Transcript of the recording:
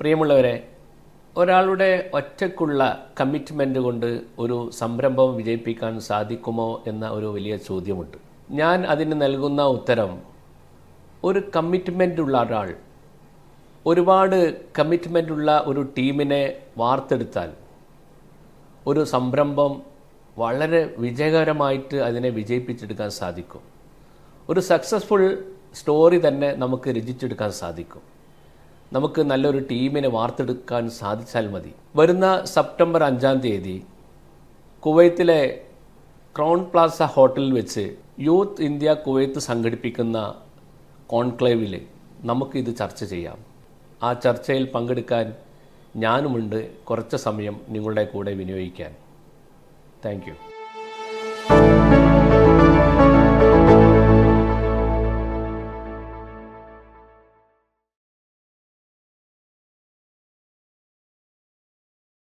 പ്രിയമുള്ളവരെ, ഒരാളുടെ ഒറ്റയ്ക്കുള്ള കമ്മിറ്റ്മെൻ്റ് കൊണ്ട് ഒരു സംരംഭം വിജയിപ്പിക്കാൻ സാധിക്കുമോ എന്ന ഒരു വലിയ ചോദ്യമുണ്ട്. ഞാൻ അതിന് നൽകുന്ന ഉത്തരം, ഒരു കമ്മിറ്റ്മെൻ്റുള്ള ഒരാൾ, ഒരുപാട് കമ്മിറ്റ്മെൻ്റുള്ള ഒരു ടീമിനെ വാർത്തെടുത്താൽ ഒരു സംരംഭം വളരെ വിജയകരമായിട്ട് അതിനെ വിജയിപ്പിച്ചെടുക്കാൻ സാധിക്കും. ഒരു സക്സസ്ഫുൾ സ്റ്റോറി തന്നെ നമുക്ക് രചിച്ചെടുക്കാൻ സാധിക്കും. നമുക്ക് നല്ലൊരു ടീമിനെ വാർത്തെടുക്കാൻ സാധിച്ചാൽ മതി. വരുന്ന സെപ്റ്റംബർ 5-ാം തീയതി കുവൈത്തിലെ ക്രൗൺ പ്ലാസ ഹോട്ടലിൽ വെച്ച് യൂത്ത് ഇന്ത്യ കുവൈത്ത് സംഘടിപ്പിക്കുന്ന കോൺക്ലേവിൽ നമുക്കിത് ചർച്ച ചെയ്യാം. ആ ചർച്ചയിൽ പങ്കെടുക്കാൻ ഞാനുമുണ്ട് കുറച്ച് സമയം നിങ്ങളുടെ കൂടെ വിനിയോഗിക്കാൻ. Thank you.